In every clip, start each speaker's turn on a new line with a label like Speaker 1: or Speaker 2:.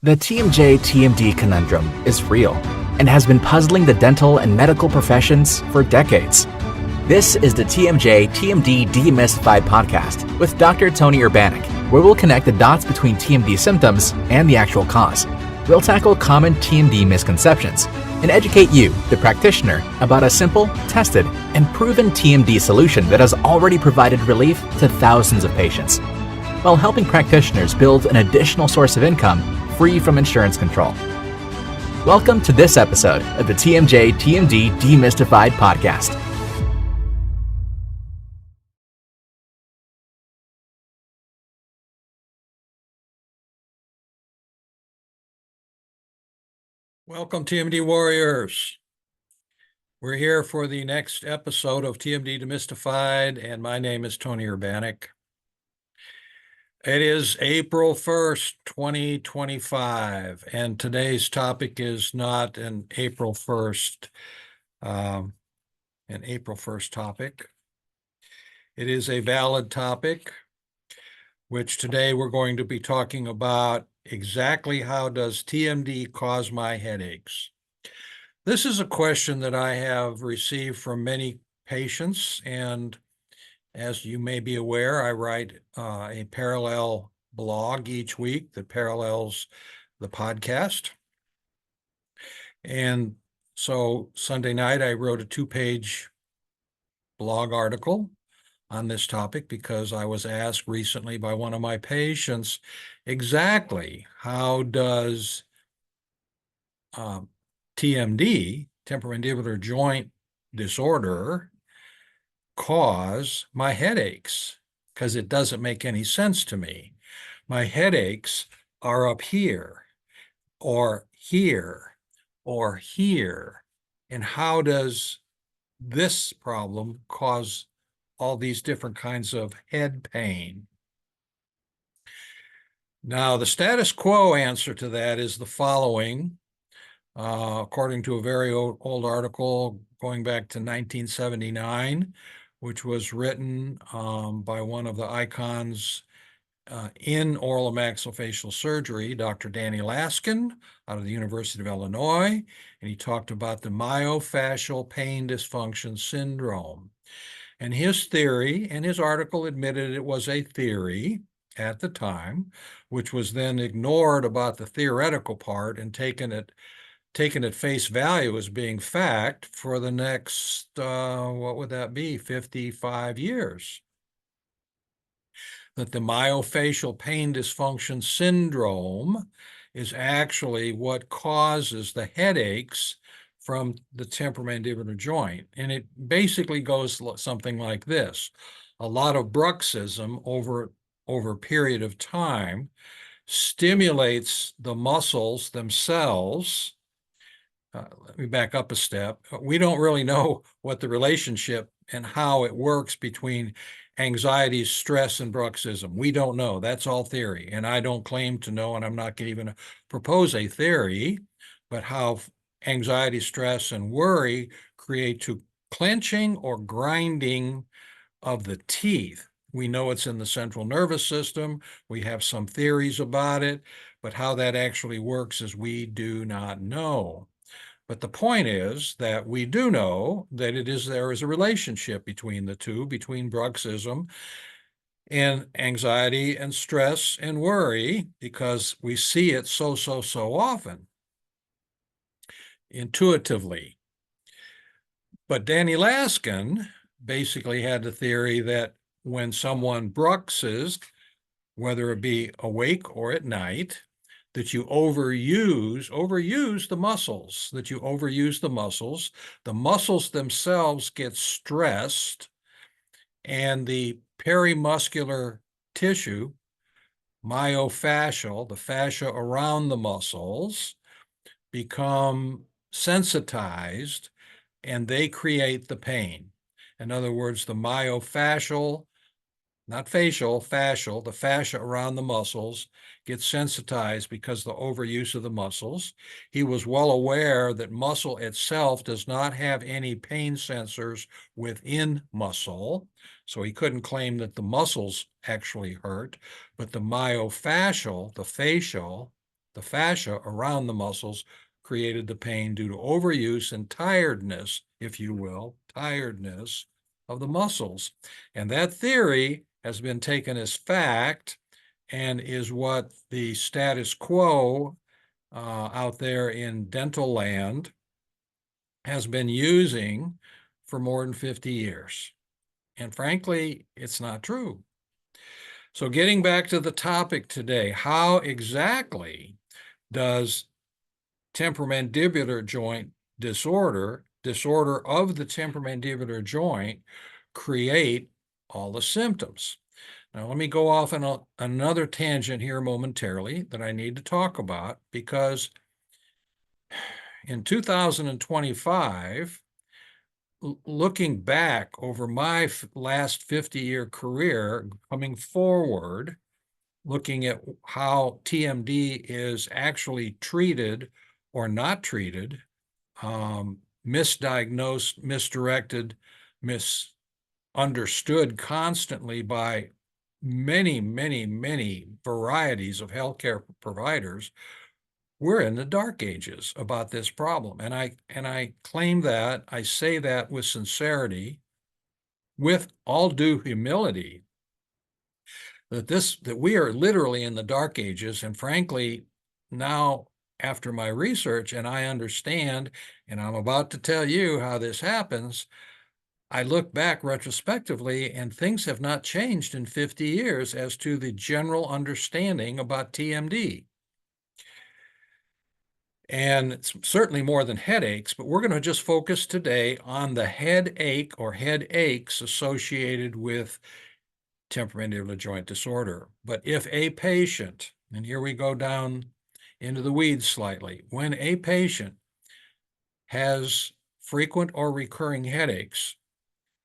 Speaker 1: The TMJ-TMD conundrum is real and has been puzzling the dental and medical professions for decades. This is the TMJ-TMD Demystified podcast with Dr. Tony Urbanek, where we'll connect the dots between TMD symptoms and the actual cause. We'll tackle common TMD misconceptions and educate you, the practitioner, about a simple, tested, and proven TMD solution that has already provided relief to thousands of patients, while helping practitioners build an additional source of income free from insurance control. Welcome to this episode of the TMJ-TMD Demystified podcast.
Speaker 2: Welcome, TMD warriors. We're here for the next episode of TMD Demystified, and my name is Tony Urbanek. It is April 1st, 2025, and today's topic is not an April 1st topic. It is a valid topic, which today we're going to be talking about exactly how does TMD cause my headaches. This is a question that I have received from many patients, and as you may be aware, I write a parallel blog each week that parallels the podcast. And so Sunday night, I wrote a 2-page blog article on this topic because I was asked recently by one of my patients exactly how does TMD, temporomandibular joint disorder, cause my headaches, because it doesn't make any sense to me. My headaches are up here, or here, or here. And how does this problem cause all these different kinds of head pain? Now, the status quo answer to that is the following. According to a very old article going back to 1979, which was written by one of the icons in oral and maxillofacial surgery, Dr. Danny Laskin, out of the University of Illinois, and he talked about the myofascial pain dysfunction syndrome. And his theory, and his article admitted it was a theory at the time, which was then ignored about the theoretical part and taken at face value as being fact for the next, what would that be, 55 years. That the myofascial pain dysfunction syndrome is actually what causes the headaches from the temporomandibular joint. And it basically goes something like this. A lot of bruxism over a period of time stimulates the muscles themselves. Let me back up a step. We don't really know what the relationship and how it works between anxiety, stress, and bruxism. We don't know. That's all theory. And I don't claim to know, and I'm not going to even propose a theory, but how anxiety, stress, and worry create to clenching or grinding of the teeth. We know it's in the central nervous system. We have some theories about it, but how that actually works is we do not know. But the point is that we do know that there is a relationship between the two, between bruxism and anxiety and stress and worry, because we see it so often, intuitively. But Danny Laskin basically had the theory that when someone bruxes, whether it be awake or at night, that you overuse the muscles, the muscles themselves get stressed, and the perimuscular tissue, myofascial, the fascia around the muscles, become sensitized, and they create the pain. In other words, the myofascial, not facial, fascial, the fascia around the muscles gets sensitized because of the overuse of the muscles. He was well aware that muscle itself does not have any pain sensors within muscle, so he couldn't claim that the muscles actually hurt, but the myofascial, the facial, The fascia around the muscles created the pain due to overuse and tiredness, if you will, tiredness of the muscles. And that theory has been taken as fact and is what the status quo out there in dental land has been using for more than 50 years. And frankly, it's not true. So getting back to the topic today, how exactly does temporomandibular joint disorder of the temporomandibular joint, create all the symptoms? Now, let me go off on another tangent here momentarily that I need to talk about, because in 2025, looking back over my last 50-year career, coming forward, looking at how TMD is actually treated or not treated, misdiagnosed, misdirected, misunderstood constantly by many, many, many varieties of healthcare providers, we're in the dark ages about this problem. And I claim that, I say that with sincerity, with all due humility, that we are literally in the dark ages. And frankly, now after my research, and I understand, and I'm about to tell you how this happens, I look back retrospectively and things have not changed in 50 years as to the general understanding about TMD. And it's certainly more than headaches, but we're going to just focus today on the headache or headaches associated with temporomandibular joint disorder. But if a patient, and here we go down into the weeds slightly, when a patient has frequent or recurring headaches,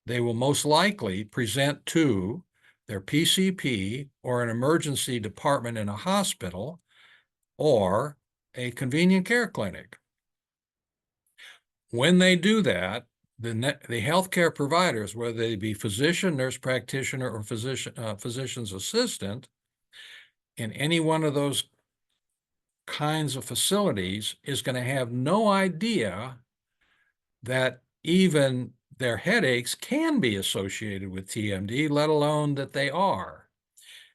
Speaker 2: they will most likely present to their PCP or an emergency department in a hospital or a convenient care clinic. When they do that, the healthcare providers, whether they be physician, nurse practitioner, or physician's assistant, in any one of those kinds of facilities, is going to have no idea that even their headaches can be associated with TMD, let alone that they are.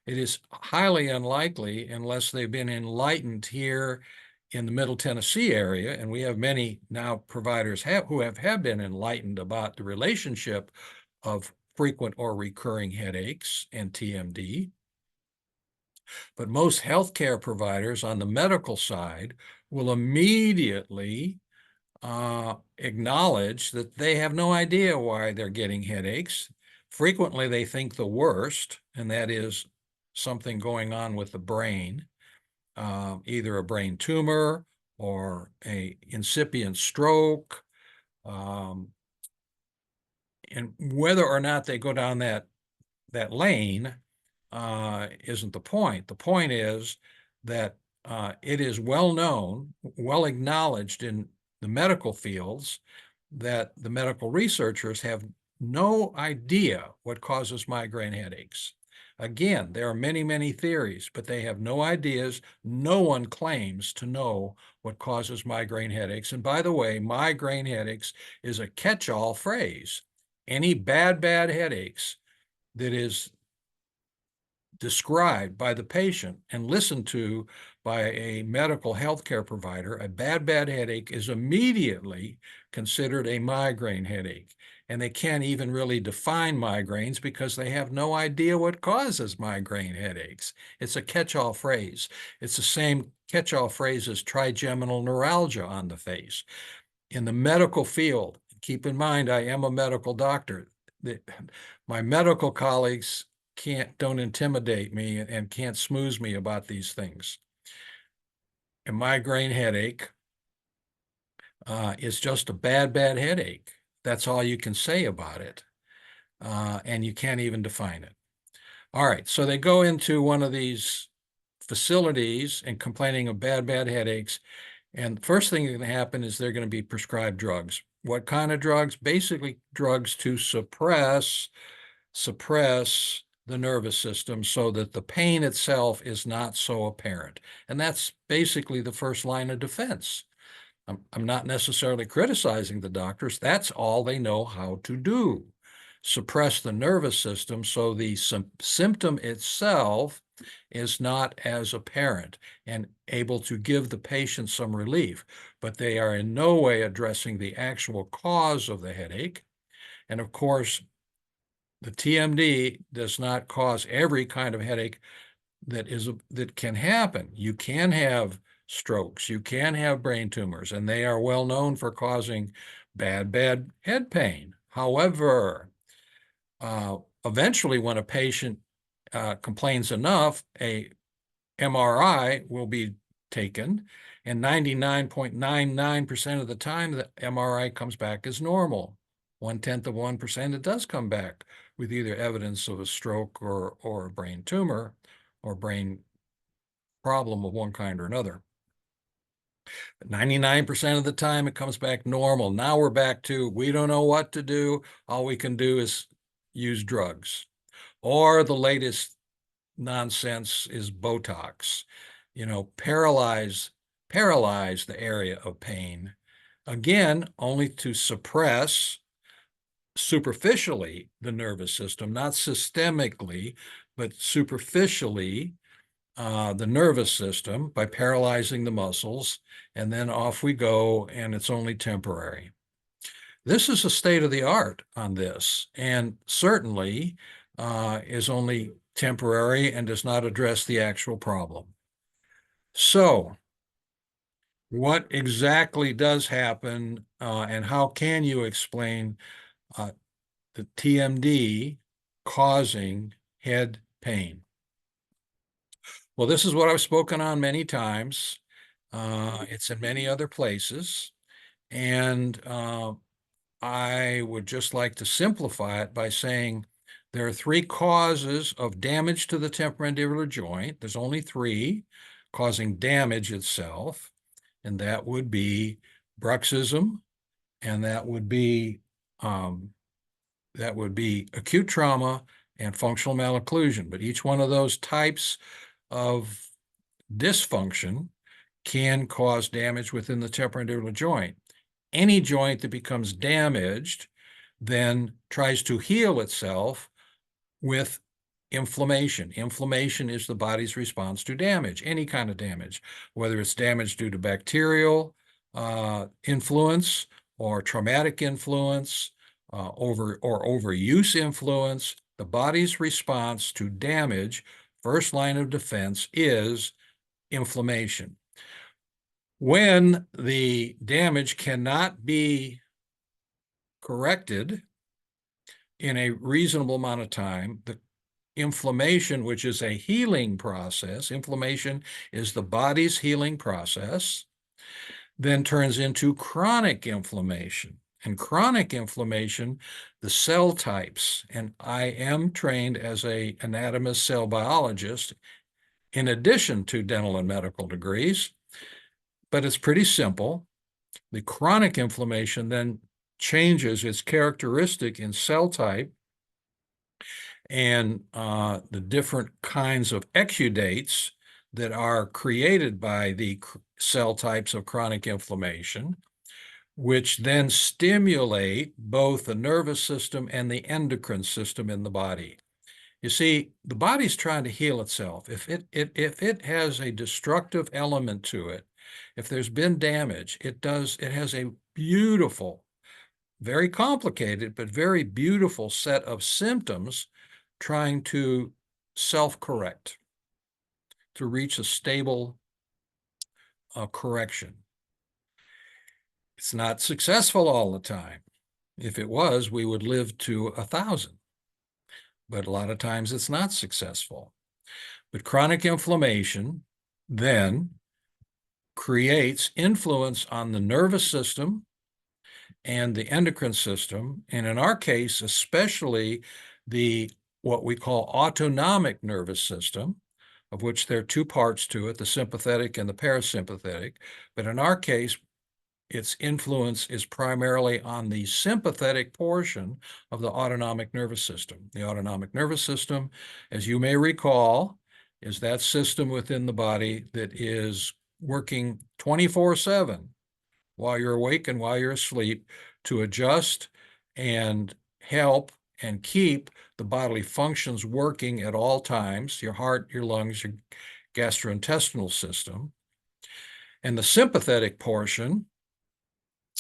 Speaker 2: It is highly unlikely, unless they've been enlightened here in the Middle Tennessee area, and we have many now providers who have been enlightened about the relationship of frequent or recurring headaches and TMD. But most healthcare providers on the medical side will immediately acknowledge that they have no idea why they're getting headaches. Frequently, they think the worst, and that is something going on with the brain, either a brain tumor or an incipient stroke. And whether or not they go down that lane isn't the point. The point is that it is well known, well acknowledged in the medical fields, that the medical researchers have no idea what causes migraine headaches. Again, there are many, many theories, but they have no ideas. No one claims to know what causes migraine headaches. And by the way, migraine headaches is a catch-all phrase. Any bad headaches that is described by the patient and listened to by a medical healthcare provider, a bad headache is immediately considered a migraine headache. And they can't even really define migraines because they have no idea what causes migraine headaches. It's a catch-all phrase. It's the same catch-all phrase as trigeminal neuralgia on the face. In the medical field, keep in mind, I am a medical doctor. My medical colleagues don't intimidate me and can't smooze me about these things. A migraine headache is just a bad headache. That's all you can say about it. And you can't even define it. All right, so they go into one of these facilities and complaining of bad theadaches. And the first thing that's going to happen is they're going to be prescribed drugs. What kind of drugs? Basically drugs to suppress the nervous system so that the pain itself is not so apparent. And that's basically the first line of defense. I'm not necessarily criticizing the doctors. That's all they know how to do. Suppress the nervous system so the symptom itself is not as apparent and able to give the patient some relief, but they are in no way addressing the actual cause of the headache. And of course, the TMD does not cause every kind of headache that can happen. You can have strokes, you can have brain tumors, and they are well known for causing bad head pain. However, eventually when a patient complains enough, a MRI will be taken, and 99.99% of the time, the MRI comes back as normal. 0.1%, it does come back with either evidence of a stroke or a brain tumor or brain problem of one kind or another. But 99% of the time, it comes back normal. Now we're back to, we don't know what to do. All we can do is use drugs. Or the latest nonsense is Botox. Paralyze the area of pain. Again, only to suppress superficially the nervous system, not systemically, but superficially the nervous system by paralyzing the muscles, and then off we go, and it's only temporary. This is the state of the art on this, and certainly is only temporary and does not address the actual problem. So, what exactly does happen, and how can you explain the TMD causing head pain? Well, this is what I've spoken on many times. It's in many other places. And I would just like to simplify it by saying there are three causes of damage to the temporomandibular joint. There's only three causing damage itself, and that would be bruxism, and that would be acute trauma and functional malocclusion. But each one of those types of dysfunction can cause damage within the temporomandibular joint. Any joint that becomes damaged then tries to heal itself with inflammation. Inflammation is the body's response to damage, any kind of damage, whether it's damage due to bacterial influence or traumatic influence, overuse influence. The body's response to damage, first line of defense, is inflammation. When the damage cannot be corrected in a reasonable amount of time, the inflammation, which is a healing process, inflammation is the body's healing process, then turns into chronic inflammation. And chronic inflammation, the cell types, and I am trained as an anatomist cell biologist in addition to dental and medical degrees, but it's pretty simple. The chronic inflammation then changes its characteristic in cell type, and the different kinds of exudates that are created by the cell types of chronic inflammation, which then stimulate both the nervous system and the endocrine system in the body. You see, the body's trying to heal itself. If it has a destructive element to it, if there's been damage, it has a beautiful, very complicated, but very beautiful set of symptoms trying to self-correct, to reach a stable correction. It's not successful all the time. If it was, we would live to 1,000. But a lot of times it's not successful. But chronic inflammation then creates influence on the nervous system and the endocrine system, and in our case, especially what we call autonomic nervous system, of which there are two parts to it, the sympathetic and the parasympathetic. But in our case, its influence is primarily on the sympathetic portion of the autonomic nervous system. The autonomic nervous system, as you may recall, is that system within the body that is working 24/7 while you're awake and while you're asleep to adjust and help and keep the bodily functions working at all times, your heart, your lungs, your gastrointestinal system. And the sympathetic portion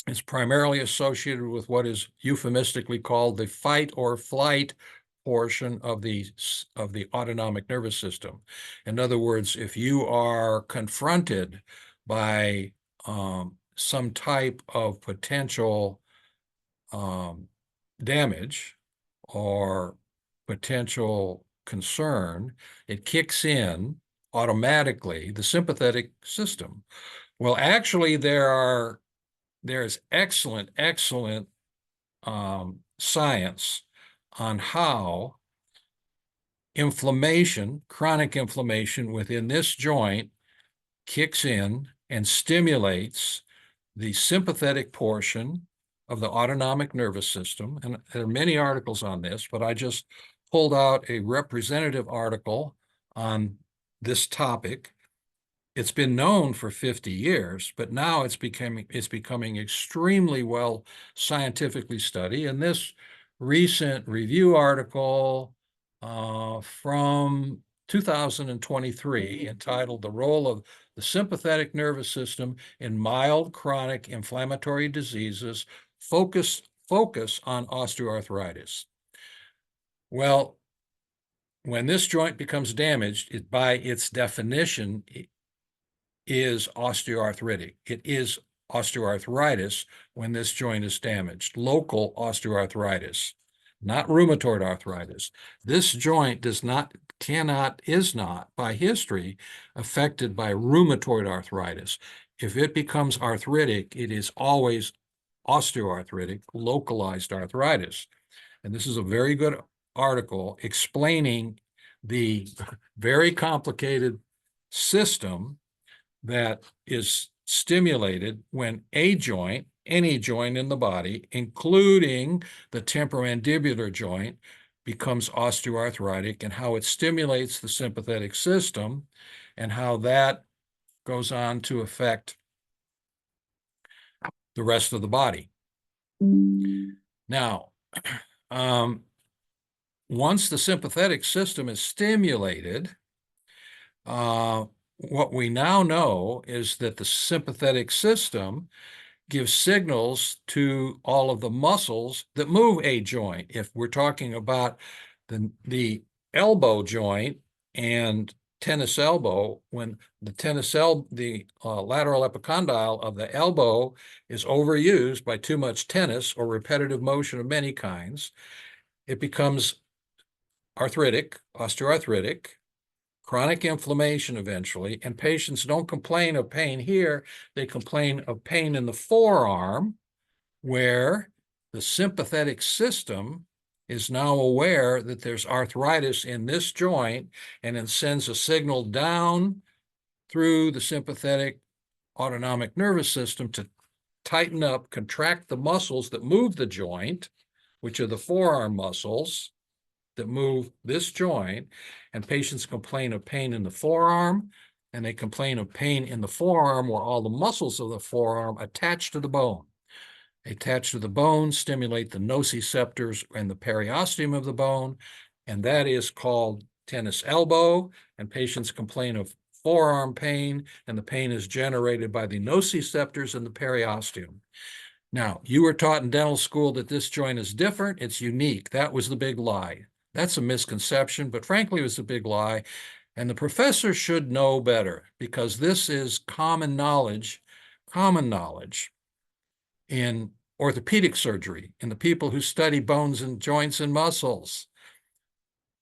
Speaker 2: is primarily associated with what is euphemistically called the fight or flight portion of the autonomic nervous system. In other words, if you are confronted by some type of potential damage or potential concern, it kicks in automatically the sympathetic system. Well, actually, there's excellent science on how inflammation, chronic inflammation within this joint kicks in and stimulates the sympathetic portion of the autonomic nervous system. And there are many articles on this, but I just pulled out a representative article on this topic. It's been known for 50 years, but now it's becoming extremely well scientifically studied. And this recent review article from 2023 entitled "The Role of the Sympathetic Nervous System in Mild Chronic Inflammatory Diseases, Focus on Osteoarthritis." Well, when this joint becomes damaged, it by its definition is osteoarthritic. It is osteoarthritis when this joint is damaged, local osteoarthritis, not rheumatoid arthritis. This joint is not by history affected by rheumatoid arthritis. If it becomes arthritic, it is always osteoarthritic, localized arthritis. And this is a very good article explaining the very complicated system that is stimulated when a joint, any joint in the body, including the temporomandibular joint, becomes osteoarthritic, and how it stimulates the sympathetic system and how that goes on to affect the rest of the body. Now, once the sympathetic system is stimulated, what we now know is that the sympathetic system gives signals to all of the muscles that move a joint. If we're talking about the elbow joint and tennis elbow, when the lateral epicondyle of the elbow is overused by too much tennis or repetitive motion of many kinds, it becomes arthritic, osteoarthritic, chronic inflammation eventually, and patients don't complain of pain here. They complain of pain in the forearm, where the sympathetic system is now aware that there's arthritis in this joint, and it sends a signal down through the sympathetic autonomic nervous system to tighten up, contract the muscles that move the joint, which are the forearm muscles that move this joint. And patients complain of pain in the forearm, and they complain of pain in the forearm where all the muscles of the forearm attach to the bone. Attach to the bone, stimulate the nociceptors and the periosteum of the bone, and that is called tennis elbow. And patients complain of forearm pain, and the pain is generated by the nociceptors and the periosteum. Now, you were taught in dental school that this joint is different, it's unique. That was the big lie. That's a misconception, but frankly, it was a big lie. And the professor should know better, because this is common knowledge in orthopedic surgery, in the people who study bones and joints and muscles.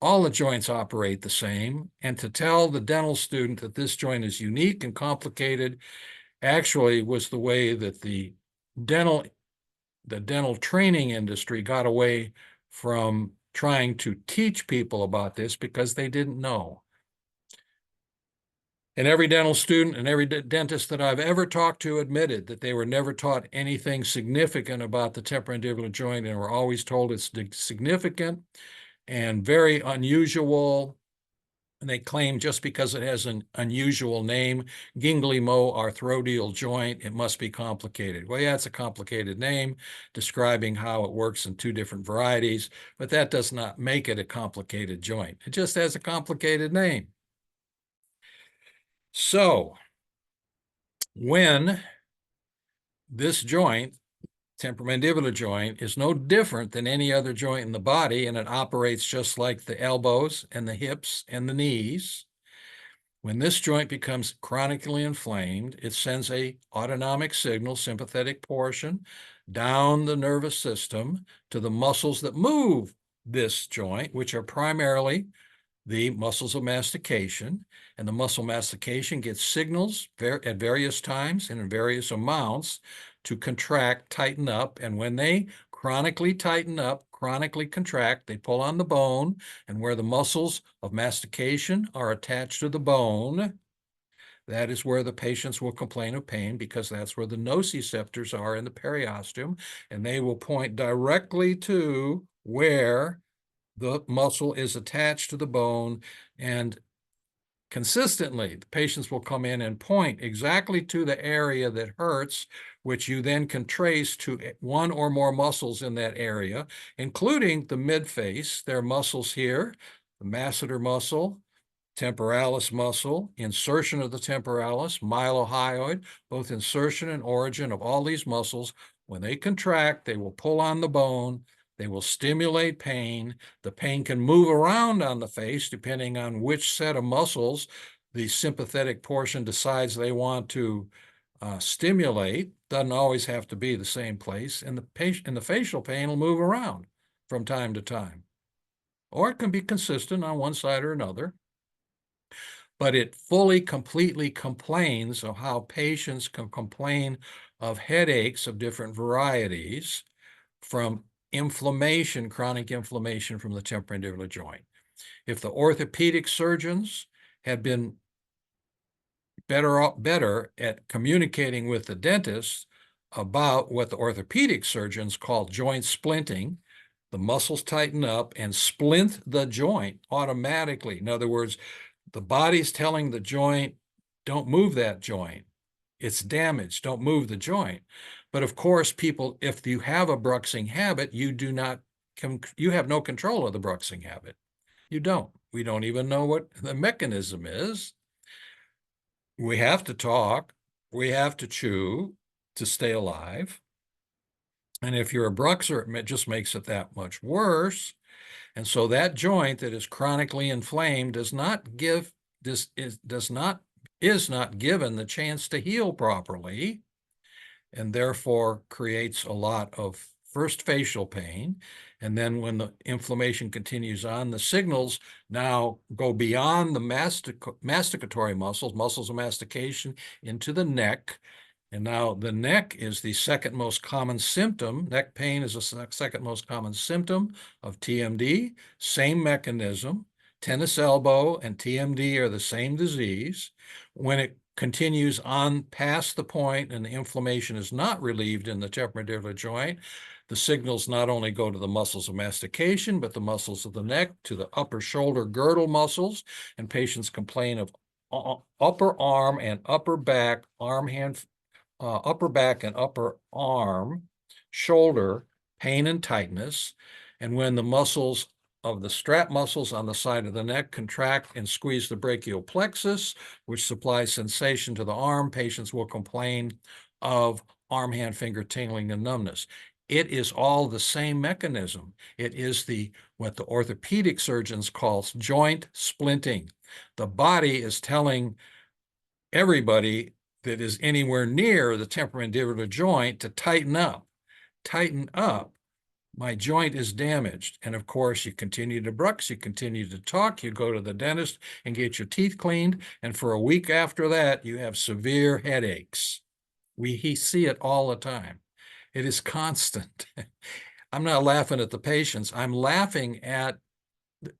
Speaker 2: All the joints operate the same, and to tell the dental student that this joint is unique and complicated actually was the way that the dental training industry got away from trying to teach people about this, because they didn't know. And every dental student and every dentist that I've ever talked to admitted that they were never taught anything significant about the temporomandibular joint and were always told it's significant and very unusual. And they claim just because it has an unusual name, gangliomo-arthrodial joint, it must be complicated. Well, yeah, it's a complicated name describing how it works in two different varieties, but that does not make it a complicated joint. It just has a complicated name. So when this joint, temporomandibular joint, is no different than any other joint in the body, and it operates just like the elbows and the hips and the knees. When this joint becomes chronically inflamed, it sends a autonomic signal, sympathetic portion, down the nervous system to the muscles that move this joint, which are primarily the muscles of mastication, and the muscle mastication gets signals at various times and in various amounts to contract, tighten up, and when they chronically tighten up, chronically contract, they pull on the bone, and where the muscles of mastication are attached to the bone, that is where the patients will complain of pain, because that's where the nociceptors are in the periosteum, and they will point directly to where the muscle is attached to the bone, and consistently, the patients will come in and point exactly to the area that hurts, which you then can trace to one or more muscles in that area, including the midface. There are muscles here, the masseter muscle, temporalis muscle, insertion of the temporalis, mylohyoid, both insertion and origin of all these muscles. When they contract, they will pull on the bone. They will stimulate pain. The pain can move around on the face depending on which set of muscles the sympathetic portion decides they want to stimulate. Doesn't always have to be the same place. And the facial pain will move around from time to time. Or it can be consistent on one side or another. But it fully, completely complains of how patients can complain of headaches of different varieties from inflammation, chronic inflammation from the temporomandibular joint. If the orthopedic surgeons had been better at communicating with the dentists about what the orthopedic surgeons call joint splinting, the muscles tighten up and splint the joint automatically. In other words, the body's telling the joint, don't move that joint. It's damaged, don't move the joint. But of course, people, if you have a bruxing habit, you have no control of the bruxing habit. You don't. We don't even know what the mechanism is. We have to talk. We have to chew to stay alive. And if you're a bruxer, it just makes it that much worse. And so that joint that is chronically inflamed is not given the chance to heal properly, and therefore creates a lot of first facial pain. And then when the inflammation continues on, the signals now go beyond the masticatory muscles of mastication, into the neck. And now the neck is the second most common symptom. Neck pain is the second most common symptom of TMD. Same mechanism. Tennis elbow and TMD are the same disease. When it continues on past the point and the inflammation is not relieved in the temporomandibular joint, the signals not only go to the muscles of mastication, but the muscles of the neck, to the upper shoulder girdle muscles, and patients complain of upper arm and upper back, upper back and upper arm, shoulder, pain and tightness. And when the muscles of the strap muscles on the side of the neck contract and squeeze the brachial plexus, which supplies sensation to the arm, patients will complain of arm, hand, finger tingling and numbness. It is all the same mechanism. It is what the orthopedic surgeons call joint splinting. The body is telling everybody that is anywhere near the temporomandibular joint to tighten up. Tighten up. My joint is damaged. And of course, you continue to brux, you continue to talk, you go to the dentist and get your teeth cleaned. And for a week after that, you have severe headaches. We see it all the time. It is constant. I'm not laughing at the patients. I'm laughing at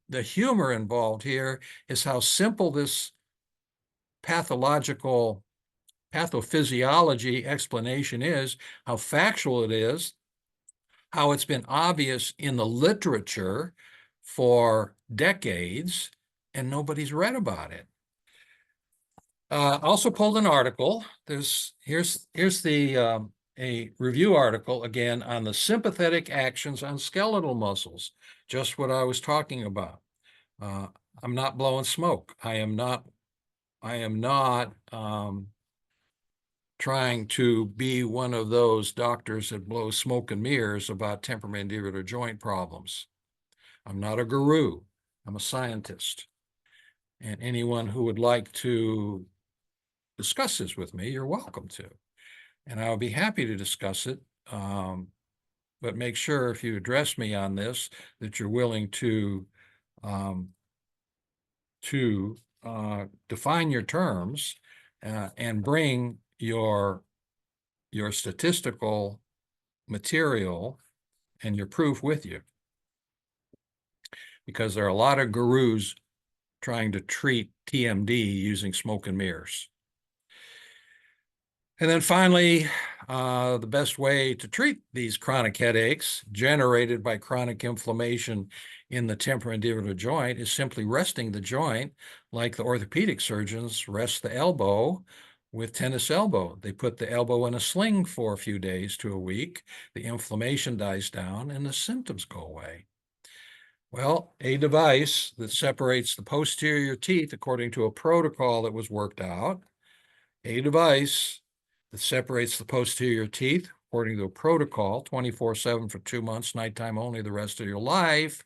Speaker 2: the humor involved here is how simple this pathological pathophysiology explanation is, how factual it is, how it's been obvious in the literature for decades, and nobody's read about it. Also pulled an article. Here's the a review article again on the sympathetic actions on skeletal muscles, just what I was talking about. I'm not blowing smoke. I am not trying to be one of those doctors that blow smoke and mirrors about temporomandibular joint problems. I'm not a guru. I'm a scientist. And anyone who would like to discuss this with me, you're welcome to. And I'll be happy to discuss it. But make sure if you address me on this, that you're willing to define your terms and bring your statistical material and your proof with you. Because there are a lot of gurus trying to treat TMD using smoke and mirrors. And then finally, the best way to treat these chronic headaches generated by chronic inflammation in the temporomandibular joint is simply resting the joint like the orthopedic surgeons rest the elbow with tennis elbow. They put the elbow in a sling for a few days to a week, the inflammation dies down, and the symptoms go away. Well, a device that separates the posterior teeth according to a protocol that was worked out, a device that separates the posterior teeth according to a protocol 24/7 for 2 months, nighttime only the rest of your life,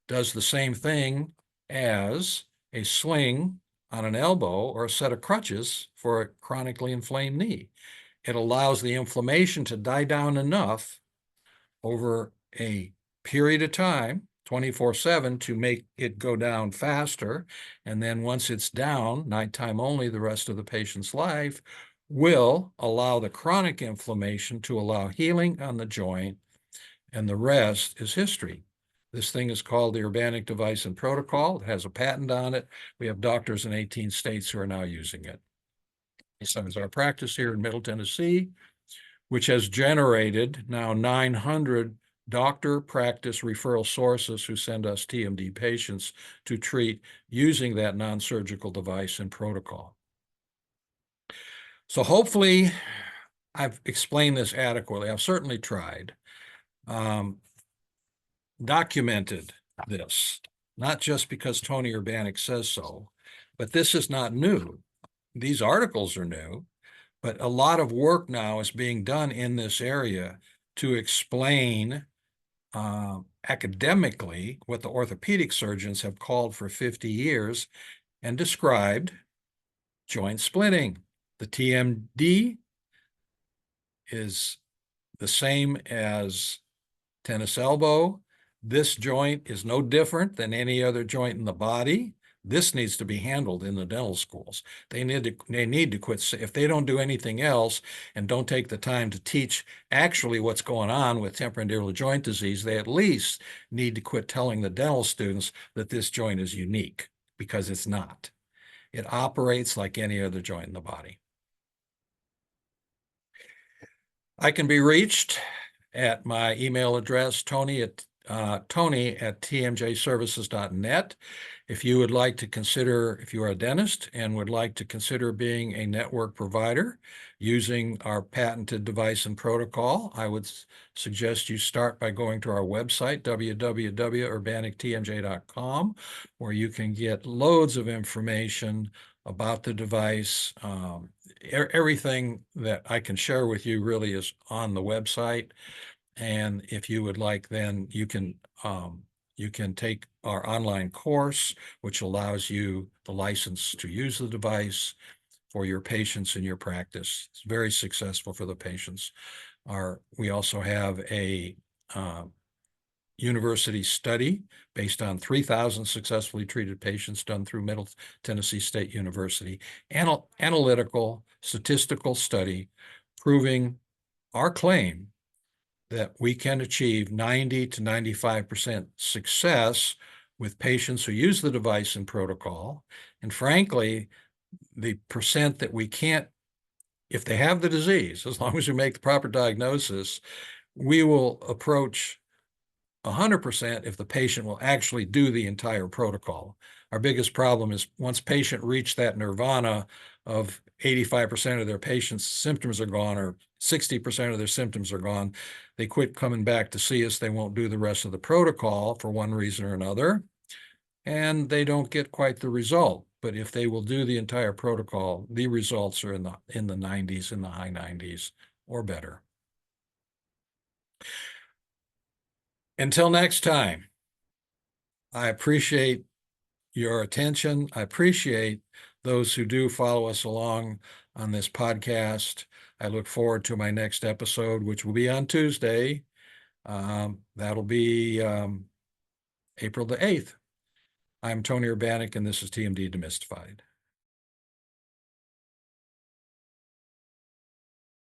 Speaker 2: does the same thing as a sling on an elbow or a set of crutches for a chronically inflamed knee. It allows the inflammation to die down enough over a period of time, 24/7, to make it go down faster. And then once it's down, nighttime only the rest of the patient's life, will allow the chronic inflammation to allow healing on the joint, and the rest is history. This thing is called the Urbanek Device and Protocol. It has a patent on it. We have doctors in 18 states who are now using it. Besides our practice here in Middle Tennessee, which has generated now 900 doctor practice referral sources who send us TMD patients to treat using that non-surgical device and protocol. So hopefully I've explained this adequately. I've certainly tried. Documented this, not just because Tony Urbanek says so, but this is not new. These articles are new, but a lot of work now is being done in this area to explain academically what the orthopedic surgeons have called for 50 years and described joint splitting. The TMD is the same as tennis elbow. This joint is no different than any other joint in the body. This needs to be handled in the dental schools. They need to quit. If they don't do anything else and don't take the time to teach actually what's going on with temporomandibular joint disease, they at least need to quit telling the dental students that this joint is unique, because it's not. It operates like any other joint in the body. I can be reached at my email address, Tony at tmjservices.net. If you would like to consider, if you are a dentist and would like to consider being a network provider using our patented device and protocol, I would suggest you start by going to our website, www.urbanektmj.com, where you can get loads of information about the device. Everything that I can share with you really is on the website. And if you would like, then you can take our online course, which allows you the license to use the device for your patients in your practice. It's very successful for the patients. We also have a university study based on 3,000 successfully treated patients done through Middle Tennessee State University, analytical statistical study proving our claim that we can achieve 90 to 95% success with patients who use the device and protocol. And frankly, the percent that we can't, if they have the disease, as long as we make the proper diagnosis, we will approach 100% if the patient will actually do the entire protocol. Our biggest problem is once patient reach that nirvana of 85% of their patients' symptoms are gone, or 60% of their symptoms are gone, they quit coming back to see us. They won't do the rest of the protocol for one reason or another, and they don't get quite the result. But if they will do the entire protocol, the results are in the 90s, in the high 90s or better. Until next time, I appreciate your attention. I appreciate those who do follow us along on this podcast. I look forward to my next episode, which will be on Tuesday. That'll be April the 8th. I'm Tony Urbanek, and this is TMD Demystified.